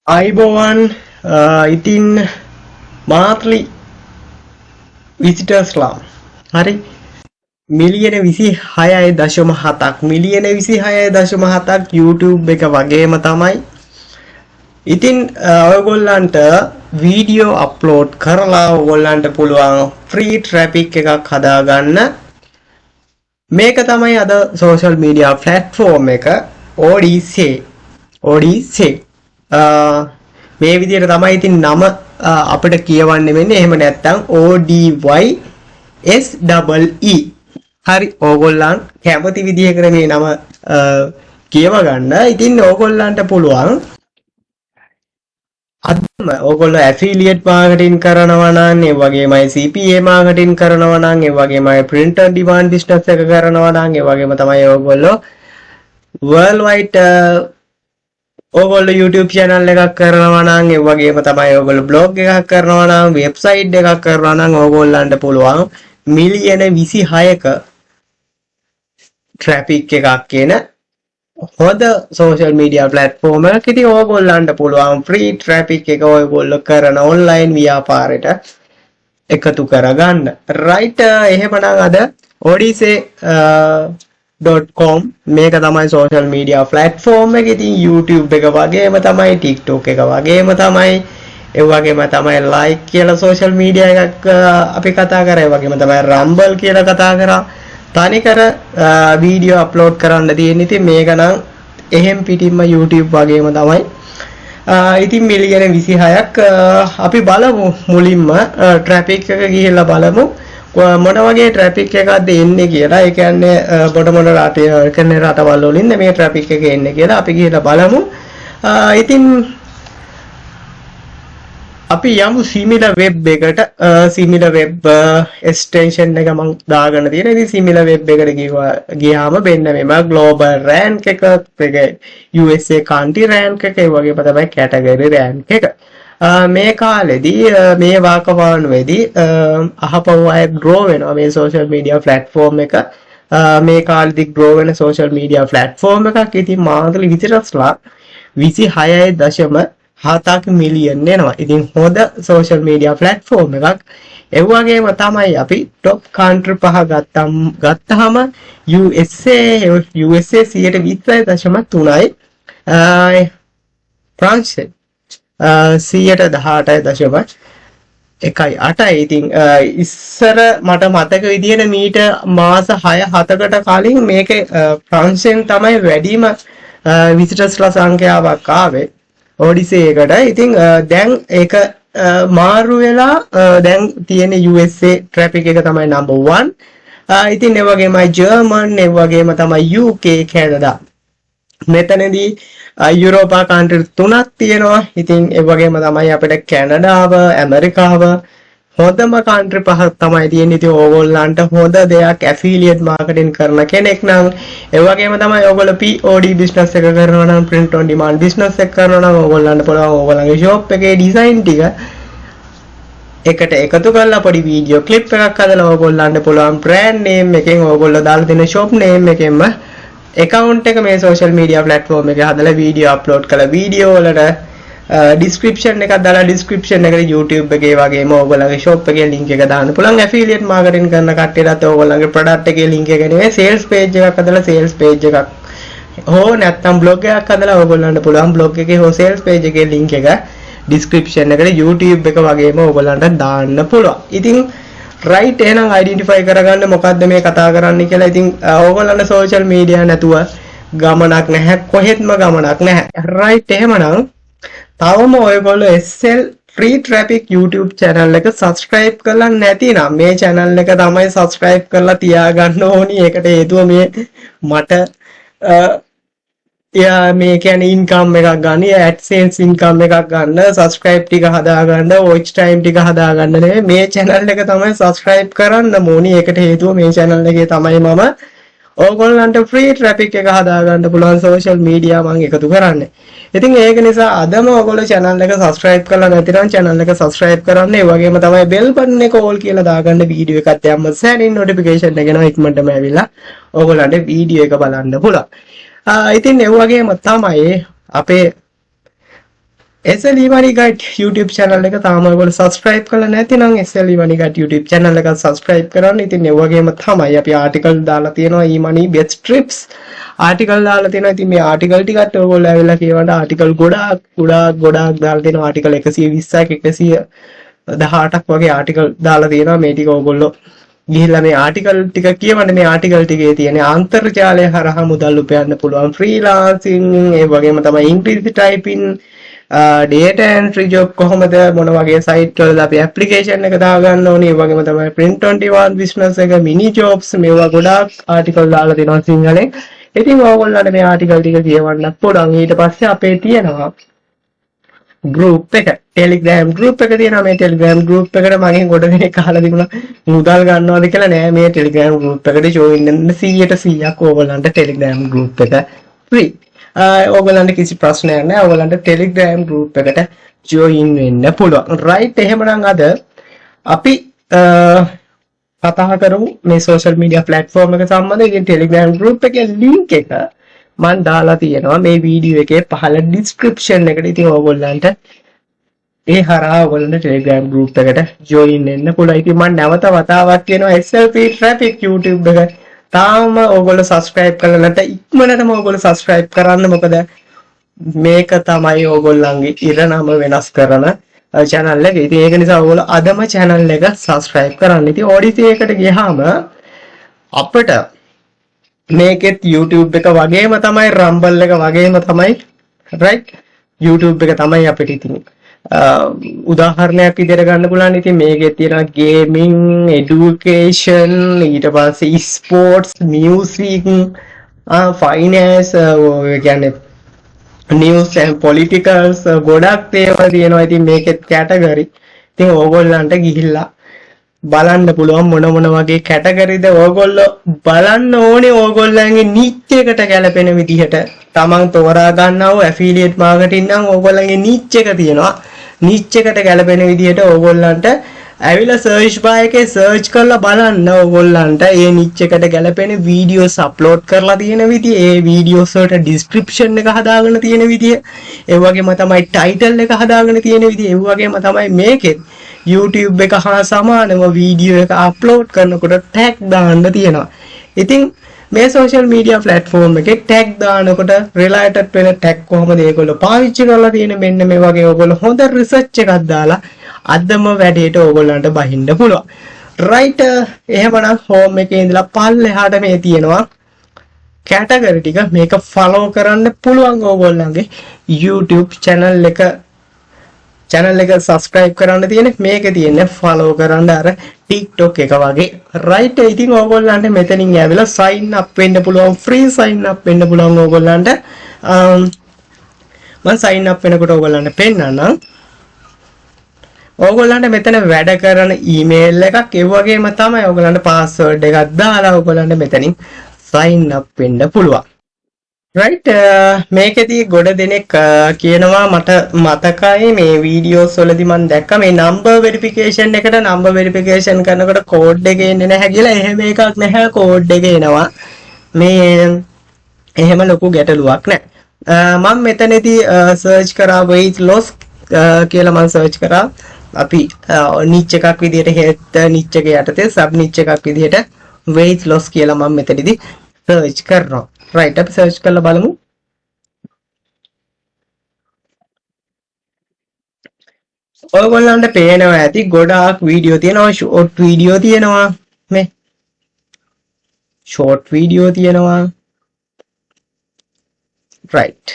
අයිබෝවන් ඉතින් මාත්ලි විසිටර්ස්ලා හරි මිලියන 26.7ක් මිලියන 26.7ක් YouTube එක වගේම තමයි. ඉතින් ඔයගොල්ලන්ට වීඩියෝ අප්ලෝඩ් කරලා ඔයගොල්ලන්ට පුළුවන් ෆ්‍රී ට්‍රැෆික් එකක් හදාගන්න. මේක තමයි අද සෝෂල් මීඩියා ප්ලැට්ෆෝම් එක ODC මේ විදිහට තමයි ඉතින් නම අපිට කියවන්න වෙන්නේ. එහෙම නැත්නම් ODYSEE. හරි ඕගොල්ලන් කැමති විදිහකට මේ නම කියව ගන්න. ඉතින් ඕගොල්ලන්ට පුළුවන් අදම ඕගොල්ලෝ ඇෆිලියේට් මාකටිං කරනවා නම්, ඒ වගේමයි CPA මාකටිං කරනවා නම්, ඒ වගේමයි print on demand business එක කරනවා නම්, ඒ වගේම තමයි ඕගොල්ලෝ worldwide ඕගොල්ලෝ YouTube channel එකක් කරනවා නම්, ඒ වගේම තමයි ඕගොල්ලෝ blog එකක් කරනවා නම්, website එකක් කරනවා නම් ඕගොල්ලන්ට පුළුවන් මිලියන 26ක traffic එකක් එන හොඳ social media platform එකක්. ඉතින් ඕගොල්ලන්ට පුළුවන් free traffic එක ඔයගොල්ලෝ කරන online ව්‍යාපාරයට එකතු කරගන්න. right එහෙමනම් අද odise.com මේක තමයි social media platform එක. ඉතින් YouTube එක වගේම තමයි, TikTok එක වගේම තමයි, ඒ වගේම තමයි like කියලා social media එකක් අපි කතා කරා. ඒ වගේම තමයි Rumble කියලා කතා කරා. තනිකර වීඩියෝ අප්ලෝඩ් කරන්න තියෙන. ඉතින් මේක නම් එහෙම් පිටින්ම YouTube වගේම තමයි. ඉතින් මිලියන 26ක් අපි බලමු මුලින්ම ට්‍රැෆික් එක ගිහිල්ලා බලමු මොන වගේ ට්‍රැෆික් එකක්ද එන්නේ කියලා. ඒ කියන්නේ මොන රටේ කියන්නේ රටවල් වලින් මේ ට්‍රැෆික් එක එන්නේ කියලා අපි ගිහිල්ලා බලමු. ඉතින් අපි යමු similar web එකට. similar web extension එක මම දාගන්න තියෙනවා. ඉතින් similar web එකට ගියාම මෙන්න මේම global rank එක, USA country rank එක, ඒ වගේම තමයි category rank එක. මේ කාලෙදී මේ වාකවානුවේදී අහපව අය grow වෙනවා මේ social media platform එක. මේ කාලෙදී grow වෙන social media platform එකක්. ඉතින් මාතලි විතරස්ලා 26.7 මිලියන් එනවා. ඉතින් හොඳ social media platform එකක්. ඒ වගේම තමයි අපි top country පහ ගත්තාම USA 20.3යි, France 118.8යි. ඉතින් ඉස්සර මට මතක විදියට මීට මාස 6-7කට කලින් මේකේ ප්‍රංශයෙන් තමයි වැඩිම විසිටර්ස්ලා සංඛ්‍යාවක් ආවේ Odyssey එකට. ඉතින් දැන් ඒක මාරු වෙලා දැන් තියෙන USA traffic එක තමයි number 1. ඉතින් ඒ වගේමයි German, ඒ වගේම තමයි UK, Canada. මෙතනදී යුරෝපා country 3ක් තියෙනවා. ඉතින් ඒ වගේම තමයි අපිට කැනඩාව, ඇමරිකාව හොඳම country පහක් තමයි තියෙන්නේ. ඉතින් ඕගොල්ලන්ට හොඳ දෙයක් affiliate marketing කරන කෙනෙක් නම්, ඒ වගේම තමයි ඕගොල්ලෝ POD business එක කරනවා නම්, print on demand business එක කරනවා නම් ඕගොල්ලන්ට පුළුවන් ඕගොල්ලන්ගේ shop එකේ design ටික එකට එකතු කරලා පොඩි වීඩියෝ clip එකක් හදලා ඕගොල්ලන්ට පුළුවන් brand name එකෙන් ඕගොල්ලෝ දාලා දෙන shop name එකෙන්ම account එක මේ social media platform එකේ හදලා වීඩියෝ අප්ලෝඩ් කරලා වීඩියෝ වලට description එකක් දාලා description එකට YouTube එකේ වගේම ඕගොල්ලන්ගේ shop එකේ link එක දාන්න පුළුවන්. affiliate marketing කරන කට්ටියටත් ඕගොල්ලන්ගේ product එකේ link එක නෙවෙයි, sales page එකක් හදලා sales page එකක් හෝ නැත්නම් blog එකක් හදලා ඕගොල්ලන්ට පුළුවන් blog එකේ හෝ sales page එකේ link එක description එකට YouTube එක වගේම ඕගොල්ලන්ට දාන්න පුළුවන්. ඉතින් right එහෙනම් identify කරගන්න මොකද්ද මේ කතා කරන්නේ කියලා. ඉතින් ඕගොල්ලන්ට social media නැතුව ගමනක් නැහැ, කොහෙත්ම ගමනක් නැහැ. right එහෙමනම් තවම ඔයගොල්ලෝ SL free traffic YouTube channel එක subscribe කරලා නැතිනම් මේ channel එක තමයි subscribe කරලා තියාගන්න ඕනි. ඒකට හේතුව මේ මට මේ කියන්නේ income එකක් ගන්න, AdSense income එකක් ගන්න, subscribe ටික හදාගන්න, watch time ටික හදාගන්න නෙවෙයි, මේ channel එක තමයි subscribe කරන්න ඕනි. ඒකට හේතුව මේ channel එකේ තමයි මම ඕගොල්ලන්ට free traffic එක හදාගන්න පුළුවන් social media මම එකතු කරන්නේ. ඉතින් ඒක නිසා අදම ඔයගොල්ලෝ channel එක subscribe කරලා නැතිනම් channel එක subscribe කරන්න. ඒ වගේම තමයි bell button එක all කියලා දාගන්න. වීඩියෝ එකක් දැම්ම සෑනින් notification එක එනවා ඉක්මනටම ඇවිල්ලා ඔයගොල්ලන්ට වීඩියෝ එක බලන්න පුළුවන්. ඉතින් ඒ වගේම තමයි අපේ SLE Money Guide YouTube channel එක තාම ඔයගොල්ලෝ subscribe කරලා නැතිනම් SLE Money Guide YouTube channel එක subscribe කරන්න. ඉතින් ඒ වගේම තමයි අපි article දාලා තියෙනවා e-money best trips article දාලා තියෙනවා. ඉතින් මේ article ටිකත් ඔයගොල්ලෝ ඇවිල්ලා කියවන්න article ගොඩාක් දාලා තියෙනවා. article 120ක් 118ක් වගේ article දාලා තියෙනවා. මේ ටික ඔයගොල්ලෝ ගිහිල්ලා මේ ආටිකල් ටික කියවන්න. මේ ආටිකල් ටිකේ තියෙන අන්තර්ජාලය හරහා මුදල් උපයන්න පුළුවන් ෆ්‍රීලාන්සින්, ඒ වගේම තමයි ඉංග්‍රීසි ටයිපින්, data entry job කොහොමද, මොන වගේ සයිට් වලද අපි ඇප්ලිකේෂන් එක දාගන්න ඕනේ, ඒ වගේම තමයි print21 business එක, mini jobs, මේවා ගොඩාක් ආටිකල් දාලා තියෙනවා සිංහලෙන්. ඉතින් ඕගොල්ලන්ට මේ ආටිකල් ටික කියවන්න පුළුවන්. ඊට පස්සේ අපේ තියෙනවා group එක, Telegram group එක තියෙනවා. මේ Telegram group එකට මගෙන් ගොඩ දෙනෙක් අහලා තිබුණා මුදල් ගන්නවද කියලා. නෑ, මේ Telegram group එකට join වෙන්න 100% ඕගොල්ලන්ට Telegram group එක free. ඕගොල්ලන්ට කිසි ප්‍රශ්නයක් නෑ. ඕගොල්ලන්ට Telegram group එකට join වෙන්න පුළුවන්. right, එහෙමනම් අද අපි කතා කරමු මේ social media platform එක සම්බන්ධයෙන්. ඉතින් Telegram group එකේ link එක මම දාලා තියෙනවා මේ වීඩියෝ එකේ පහළ description එකට. ඉතින් ඕගොල්ලන්ට ඒ හරහා ඕගොල්ලන්ට Telegram group එකට join වෙන්න පුළුවන්. ඉතින් මම නැවත වතාවක් කියනවා SLP Traffic YouTube එක තාම ඕගොල්ලෝ subscribe කරලා නැත්නම් ඉක්මනටම ඕගොල්ලෝ subscribe කරන්න. මොකද මේක තමයි ඕගොල්ලන්ගේ ඉරණම වෙනස් කරන channel එක. ඉතින් ඒක නිසා ඕගොල්ලෝ අදම channel එක subscribe කරන්න. ඉතින් Odyssey එකට ගියාම අපිට මේකෙත් YouTube එක වගේම තමයි, Rumble එක වගේම තමයි, right? YouTube එක තමයි අපිට ඉතින් උදාහරණයක් විදිහට ගන්න පුළුවන්. ඉතින් මේකේ තියෙනවා gaming, education, ඊට පස්සේ sports, music, finance, ඒ කියන්නේ news and politicals, ගොඩක් ඒවා තියෙනවා. ඉතින් මේකෙත් category. ඉතින් ඕගොල්ලන්ට ගිහිල්ලා බලන්න පුළුවන් මොන වගේ කැටගරිද ඕගොල්ලෝ බලන්න ඕනේ. ඕගොල්ලන්ගේ නිච් එකට ගැලපෙන විදිහට තමන් තෝරා ගන්නා වූ ඇෆිලියේට් මාකටිං නම් ඕගොල්ලන්ගේ නිච් එක තියෙනවා. නිච් එකට ගැලපෙන විදිහට ඕගොල්ලන්ට ඇවිල්ලා සර්ච් බාර් එකේ සර්ච් කරලා බලන්න. ඕගොල්ලන්ට ඒ නිච් එකට ගැලපෙන වීඩියෝස් අප්ලෝඩ් කරලා තියෙන විදිය, ඒ වීඩියෝස් වලට ඩිස්ක්‍රිප්ෂන් එක හදාගෙන තියෙන විදිය, ඒ වගේම තමයි ටයිටල් එක හදාගෙන තියෙන විදිය, ඒ වගේම තමයි මේකෙත් YouTube එක හා සමානව වීඩියෝ එක අප්ලෝඩ් කරනකොට ටැග් දාන්න තියෙනවා. ඉතින් මේ social media platform එකේ ටැග් දානකොට related වෙන ටැග් කොහොමද ඒගොල්ලෝ පාවිච්චි කරලා තියෙන්නේ, මෙන්න මේ වගේ ඕගොල්ලෝ හොඳ රිසර්ච් එකක් දාලා අදම වැඩේට ඕගොල්ලන්ට බහින්න පුළුවන්. right, එහෙමනම් home එකේ ඉඳලා පල්ලෙහාට මේ තියෙනවා category ටික. මේක follow කරන්න පුළුවන් ඕගොල්ලන්ගේ YouTube channel එක subscribe කරන්න තියෙන්නේ. මේකේ තියෙන්නේ follow කරන්න අර TikTok එක වගේ. right, ඉතින් ඕගොල්ලන්ට මෙතනින් ඇවිල්ලා sign up වෙන්න පුළුවන්. free sign up වෙන්න පුළුවන් ඕගොල්ලන්ට. මම sign up වෙනකොට ඕගොල්ලන්ට පෙන්නන්නම්. ඕගොල්ලන්ට මෙතන වැඩ කරන email එකක්, ඒ වගේම තමයි ඕගොල්ලන්ට password එකක් දාලා ඕගොල්ලන්ට මෙතනින් sign up වෙන්න පුළුවන්. right, මේකෙදී ගොඩ දෙනෙක් කියනවා මට මතකයි මේ වීඩියෝස් වලදී මම දැක්ක මේ number verification එකට number verification කරනකොට code එක එන්නේ නැහැ කියලා. එහෙම එකක් නැහැ, code එක එනවා. මේ එහෙම ලොකු ගැටලුවක් නැහැ. මම මෙතනදී search කරා weight loss කියලා මම search කරා. අපි niche එකක් විදිහට head niche එක යටතේ sub niche එකක් විදිහට weight loss කියලා මම මෙතනදී search කරනවා. right, අපි search කරලා බලමු. ඔයගොල්ලන්ට පේනවා ඇති ගොඩාක් වීඩියෝ තියෙනවා, short වීඩියෝ තියෙනවා, මේ short වීඩියෝ තියෙනවා. right,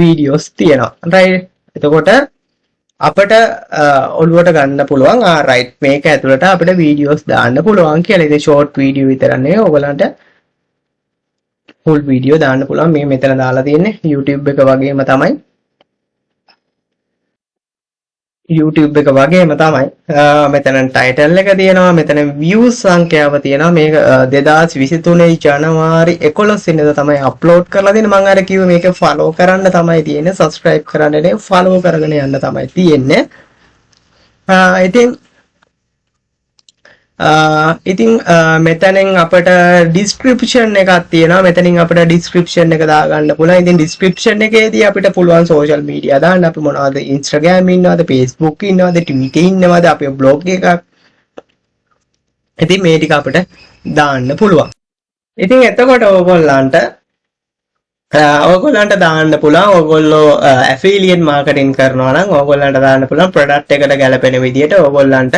videos තියෙනවා. right, එතකොට අපිට ඔළුවට ගන්න පුළුවන් right මේක ඇතුළට අපිට videos දාන්න පුළුවන් කියලා. ඉතින් short video විතර නෙවෙයි, ඔයගලන්ට full video දාන්න පුළුවන්. මේ මෙතන දාලා තියෙන්නේ YouTube එක වගේම තමයි. YouTube එක වගේම තමයි. මෙතන title එක තියෙනවා, මෙතන views සංඛ්‍යාව තියෙනවා. මේක 2023 ජනවාරි 11 වෙනිදා තමයි අප්ලෝඩ් කරලා දෙන්නේ. මම අර කිව්වේ මේක follow කරන්න තමයි තියෙන්නේ, subscribe කරන්න නෙවෙයි follow කරගෙන යන්න තමයි තියෙන්නේ. ඉතින් ඉතින් මෙතනින් අපට ඩිස්ක්‍රිප්ෂන් එකක් තියෙනවා. මෙතනින් අපිට ඩිස්ක්‍රිප්ෂන් එක දාගන්න පුළුවන්. ඉතින් ඩිස්ක්‍රිප්ෂන් එකේදී අපිට පුළුවන් සෝෂල් මීඩියා දාන්න. අපි මොනවද Instagram ඉන්නවද, Facebook ඉන්නවද, Twitter ඉන්නවද, අපේ බ්ලොග් එකක්. ඉතින් මේ ටික අපිට දාන්න පුළුවන්. ඉතින් එතකොට ඕගොල්ලන්ට දාන්න පුළුවන්. ඕගොල්ලෝ ඇෆිලියේට් මාකටිං කරනවා නම් ඕගොල්ලන්ට දාන්න පුළුවන් ප්‍රොඩක්ට් එකට ගැලපෙන විදියට ඕගොල්ලන්ට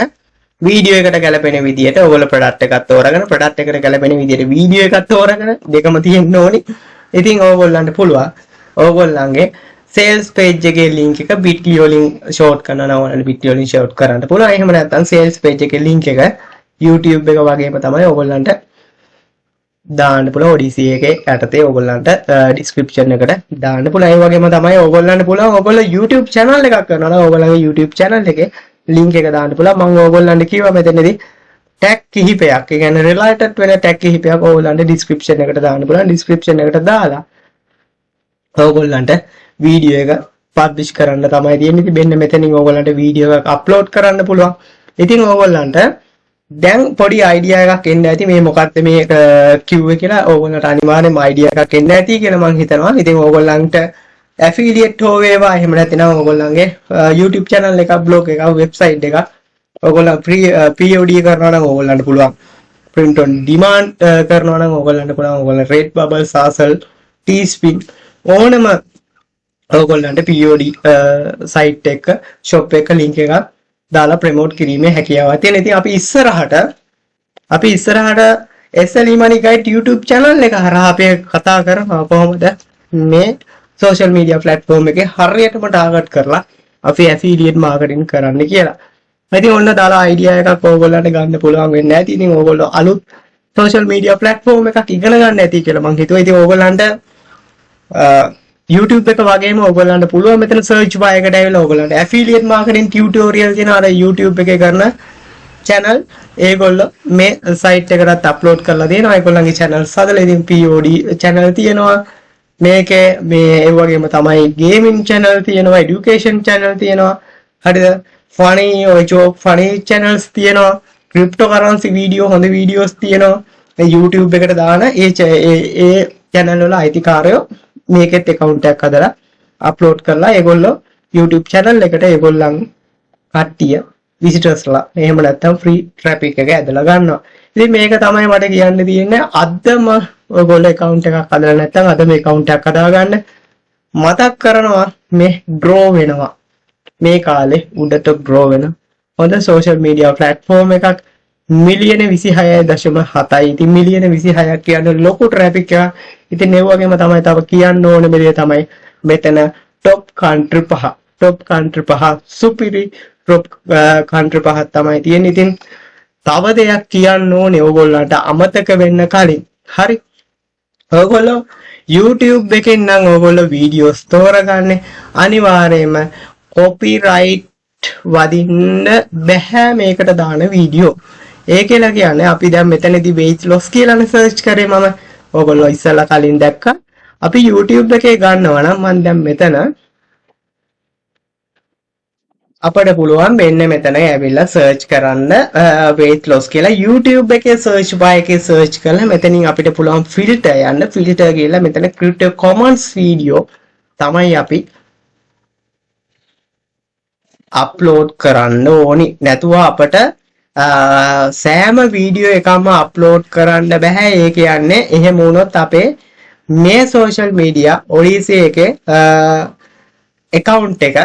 වීඩියෝ එකට ගැලපෙන විදියට ඕගොල්ලෝ ප්‍රොඩක්ට් එකක් තෝරගෙන ප්‍රොඩක්ට් එකට ගැලපෙන විදියට වීඩියෝ එකක් තෝරගෙන දෙකම තියෙන්න ඕනි. ඉතින් ඕගොල්ලන්ට පුළුවන් ඕගොල්ලන්ගේ සේල්ස් පේජ් එකේ ලින්ක් එක bit.ly වලින් ෂෝට් කරනවා නම් ඕගොල්ලන්ට bit.ly වලින් ෂෝට් කරන්න පුළුවන්. එහෙම නැත්නම් සේල්ස් පේජ් එකේ ලින්ක් එක YouTube එක වගේම තමයි ඕගොල්ලන්ට දාන්න පුළුවන්. Odyssey එකේ යටතේ ඕගොල්ලන්ට description එකට දාන්න පුළුවන්. ඒ වගේම තමයි ඕගොල්ලන්ට පුළුවන් ඕගොල්ලෝ YouTube channel එකක් කරනවා නම් ඕගොල්ලන්ගේ YouTube channel එකේ link එක දාන්න පුළුවන්. මම ඕගොල්ලන්ට කිව්වා මෙතනදී tag කිහිපයක්. ඒ කියන්නේ related වෙන tag කිහිපයක් ඕගොල්ලන්ට description එකට දාන්න පුළුවන්. description එකට දාලා ඕගොල්ලන්ට වීඩියෝ එක publish කරන්න තමයි තියෙන්නේ. ඉතින් මෙන්න මෙතනින් ඕගොල්ලන්ට වීඩියෝ එකක් upload කරන්න පුළුවන්. ඉතින් ඕගොල්ලන්ට දැන් පොඩි idea එකක් එන්න ඇති මේ මොකක්ද මේ කිව්වේ කියලා. ඕගොල්ලන්ට අනිවාර්යෙන්ම idea එකක් එන්න ඇති කියලා මම හිතනවා. ඉතින් ඕගොල්ලන්ට affiliate හෝ වේවා එහෙම නැත්නම් ඕගොල්ලන්ගේ YouTube channel එකක්, blog එකක්, website එකක් ඕගොල්ලෝ POD කරනවා නම් ඕගොල්ලන්ට පුළුවන්. print on demand කරනවා නම් ඕගොල්ලන්ට පුළුවන්. ඕගොල්ලෝ Redbubble, Sasal, Teespring ඕනම ඕගොල්ලන්ට POD site එක, shop එක link එකක් දාලා promote කිරීමේ හැකියාවක් තියෙනවා. ඉතින් අපි ඉස්සරහට SLE Money Guide YouTube channel එක හරහා අපි කතා කරනවා කොහොමද මේ social media platform එකේ හරියටම target කරලා අපි affiliate marketing කරන්න කියලා. ඉතින් ඔන්න දාලා idea එකක් ඕගොල්ලන්ට ගන්න පුළුවන් වෙන්නේ නැති. ඉතින් ඕගොල්ලෝ අලුත් social media platform එකක් ඉගෙන ගන්න ඇති කියලා මම හිතුවා. ඉතින් ඕගොල්ලන්ට YouTube එක වගේම ඕගොල්ලන්ට පුළුවන් මෙතන search bar එකට ඇවිල්ලා ඕගොල්ලන්ට affiliate marketing tutorial කියන අර YouTube එකේ කරන channel ඒගොල්ලෝ මේ site එකකට upload කරලා දෙනවා. ඒගොල්ලන්ගේ channels හදලා ඉතින් POD channel තියෙනවා. මේකේ මේ ඒ වගේම තමයි gaming channel තියෙනවා, education channel තියෙනවා. හරිද? funny or joke funny channels තියෙනවා. cryptocurrency video හොඳ videos තියෙනවා. YouTube එකට දාන ඒ channel වල අයිතිකාරයෝ මේකෙත් account එකක් හදලා upload කරලා ඒගොල්ලෝ YouTube channel එකට ඒගොල්ලන් කට්ටිය visitorsලා එහෙම නැත්නම් free traffic එක ඇදලා ගන්නවා. ඉතින් මේක තමයි මට කියන්න තියෙන්නේ. අදම ඔයගොල්ලෝ account එකක් හදලා නැත්නම් අදම account එකක් හදාගන්න. මතක් කරනවා මේ grow වෙනවා. මේ කාලේ උඩට grow වෙන හොඳ social media platform එකක් මිලියන 26.7යි. ඉතින් මිලියන 26ක් කියන්නේ ලොකු traffic එකක්. ඉතින් ඒ වගේම තමයි තව කියන්න ඕනේ මේ තමයි මෙතන top country පහ superior top country පහක් තමයි තියෙන්නේ. ඉතින් තව දෙයක් කියන්න ඕනේ ඕගොල්ලන්ට අමතක වෙන්න කලින්. හරි. ඕගොල්ලෝ YouTube එකෙන් නම් ඕගොල්ලෝ වීඩියෝස් තෝරගන්නේ අනිවාර්යයෙන්ම copyright වදින්න බෑ මේකට දාන වීඩියෝ. ඒ කියලා කියන්නේ අපි දැන් මෙතනදී weight loss කියලානේ search කරේ මම. ඕගොල්ලෝ ඉස්සලා කලින් දැක්කා. අපි YouTube එකේ ගන්නවා නම් මම දැන් මෙතන අපිට පුළුවන් මෙන්න මෙතන ඇවිල්ලා search කරන්න weight loss කියලා. YouTube එකේ search bar එකේ search කරලා මෙතනින් අපිට පුළුවන් filter යන්න. filter කියලා මෙතන crypto commons video තමයි අපි upload කරන්න ඕනි. නැතුව අපට සෑම වීඩියෝ එකක්ම අප්ලෝඩ් කරන්න බෑ. ඒ කියන්නේ එහෙම වුණොත් අපේ මේ social media Odyssey එකේ account එක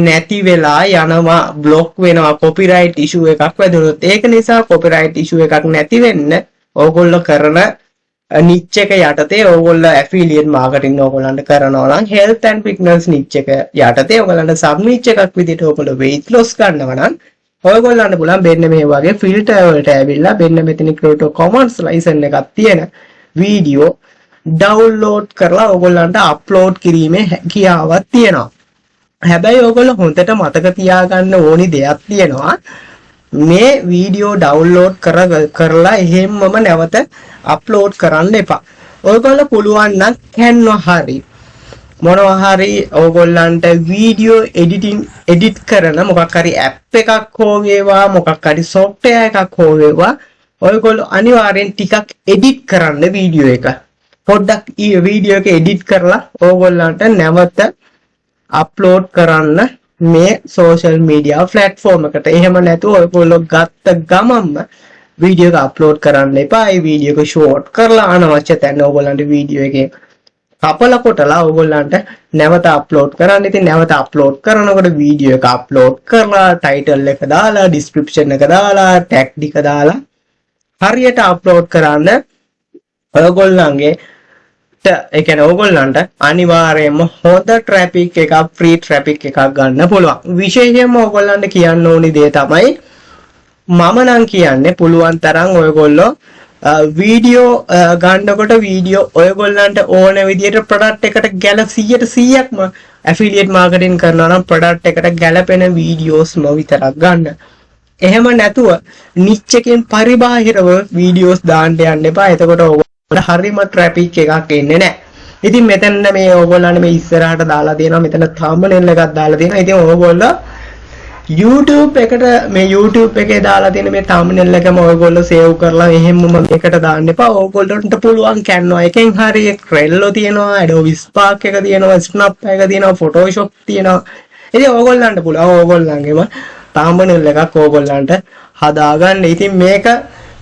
නැති වෙලා යනවා, block වෙනවා, copyright issue එකක් වැදුනොත්. ඒක නිසා copyright issue එකක් නැති වෙන්න ඕගොල්ලෝ කරන niche එක යටතේ ඕගොල්ලෝ affiliate marketing ඕගොල්ලන්ට කරනවා නම් health and fitness niche එක යටතේ ඕගොල්ලන්ට sub niche එකක් විදිහට ඕගොල්ලෝ weight loss කරනවා නම් ඔයගොල්ලන්ට පුළුවන් මෙන්න මේ වගේ ෆිල්ටර් වලට ඇවිල්ලා මෙන්න මෙතන Creator Commons license එකක් තියෙන වීඩියෝ ඩවුන්ලෝඩ් කරලා ඔයගොල්ලන්ට අප්ලෝඩ් කිරීමේ හැකියාවක් තියෙනවා. හැබැයි ඔයගොල්ලෝ හොඳට මතක තියාගන්න ඕනි දෙයක් තියෙනවා. මේ වීඩියෝ ඩවුන්ලෝඩ් කරලා එහෙම්මම නැවත අප්ලෝඩ් කරන්න එපා. ඔයගොල්ලෝ පුළුවන් නම් Canva හරි මොනවා හරි ඕගොල්ලන්ට වීඩියෝ එඩිට් කරන මොකක් හරි ඇප් එකක් හෝ වේවා මොකක් හරි software එකක් හෝ වේවා ඔයගොල්ලෝ අනිවාර්යෙන් ටිකක් එඩිට් කරන්න වීඩියෝ එක. පොඩ්ඩක් ඊ වීඩියෝ එක එඩිට් කරලා ඕගොල්ලන්ට නැවත අප්ලෝඩ් කරන්න මේ සෝෂල් මීඩියා ප්ලැට්ෆෝම් එකට. එහෙම නැතුව ඔයගොල්ලෝ ගත්ත ගමන්ම වීඩියෝ එක අප්ලෝඩ් කරන්න එපා. ඒ වීඩියෝ එක ෂෝට් කරලා අනවශ්‍ය තැන ඕගොල්ලන්ට වීඩියෝ එකේ කපලා කොටලා ඕගොල්ලන්ට නැවත අප්ලෝඩ් කරන්න. ඉතින් නැවත අප්ලෝඩ් කරනකොට වීඩියෝ එක අප්ලෝඩ් කරලා ටයිටල් එක දාලා ඩිස්ක්‍රිප්ෂන් එක දාලා ටැග් ටික දාලා හරියට අප්ලෝඩ් කරන්න ඔයගොල්ලන්ගේ ඒ කියන්නේ ඕගොල්ලන්ට අනිවාර්යයෙන්ම හොඳ ට්‍රැෆික් එකක් ෆ්‍රී ට්‍රැෆික් එකක් ගන්න පුළුවන්. විශේෂයෙන්ම ඕගොල්ලන්ට කියන්න ඕනි දේ තමයි මම නම් කියන්නේ පුළුවන් තරම් ඔයගොල්ලෝ වීඩියෝ ගන්නකොට වීඩියෝ ඔයගොල්ලන්ට ඕන විදිහට ප්‍රොඩක්ට් එකට ගැල 100%ක්ම ඇෆිලියේට් මාකටිං කරනවා නම් ප්‍රොඩක්ට් එකට ගැලපෙන වීඩියෝස්ම විතරක් ගන්න. එහෙම නැතුව නිච් එකෙන් පරිබාහිරව වීඩියෝස් දාන්න යන්න එපා. එතකොට ඔයගොල්ලන්ට හරිම ට්‍රැෆික් එකක් එන්නේ නැහැ. ඉතින් මෙතන මේ ඕගොල්ලන්ට මේ ඉස්සරහට දාලා තියෙනවා මෙතන thumbnail එකක් දාලා තියෙනවා. ඉතින් ඕගොල්ලෝ YouTube එකට මේ YouTube එකේ දාලා තියෙන මේ thumbnail එකම ඔයගොල්ලෝ save කරලා එහෙම්ම මේකට දාන්න එපා. ඕගොල්ලන්ට පුළුවන් Canva එකෙන් හරි Trello තියෙනවා, Adobe Spark එක තියෙනවා, Snap එක තියෙනවා, Photoshop තියෙනවා. ඉතින් ඕගොල්ලන්ට පුළුවන් ඕගොල්ලන්ගේම thumbnail එකක් ඕගොල්ලන්ට හදාගන්න. ඉතින් මේක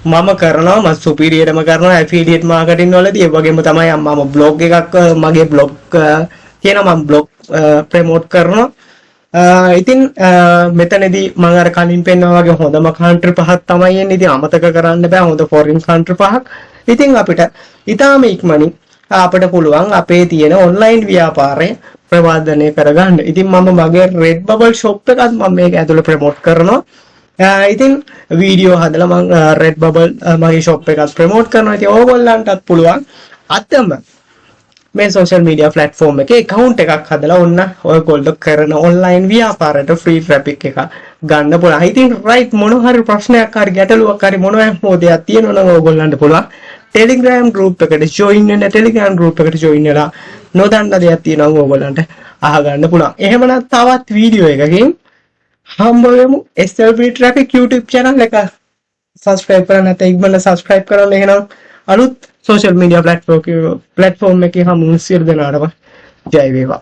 මම කරනවා මම සුපිරියටම කරනවා ඇෆිලියේට් මාකටිං වලදී. ඒ වගේම තමයි මම බ්ලොග් එකක් මගේ බ්ලොග් තියෙනවා මම බ්ලොග් ප්‍රමෝට් කරනවා. ඉතින් මෙතනදී මම අර කලින් පෙන්නවා වගේ හොඳම කන්ට්‍රි පහක් තමයි එන්නේ. ඉතින් අමතක කරන්න බෑ හොඳ ෆොරින් කන්ට්‍රි පහක්. ඉතින් අපිට ඊටාම ඉක්මනින් අපිට පුළුවන් අපේ තියෙන ඔන්ලයින් ව්‍යාපාරය ප්‍රවර්ධනය කරගන්න. ඉතින් මම මගේ Redbubble shop එකත් මම මේක ඇතුළේ ප්‍රමෝට් කරනවා. ඉතින් වීඩියෝ හදලා මම Redbubble මගේ shop එකත් ප්‍රමෝට් කරනවා. ඉතින් ඕගොල්ලන්ටත් පුළුවන් අතම මේ social media platform එකේ account එකක් හදලා ඔන්න ඔයගොල්ලෝ කරන online ව්‍යාපාරයට free traffic එක ගන්න පුළුවන්. ඉතින් right මොන හරි ප්‍රශ්නයක් හරි ගැටලුවක් හරි මොනවා හෝ දෙයක් තියෙනවා නම් ඕගොල්ලන්ට පුළුවන් Telegram group එකට join වෙන්න. Telegram group එකට join වෙලා නොදන්න දෙයක් තියෙනවා ඕගොල්ලන්ට අහගන්න පුළුවන්. එහෙමනම් තවත් වීඩියෝ එකකින් හම්බ වෙමු. SLB Traffic YouTube channel එක subscribe කරන්න නැත්නම් ඉක්මනට subscribe කරන්න. එහෙනම් අලුත් social media platform එකේ හමු සියලු දෙනාටම ජය වේවා.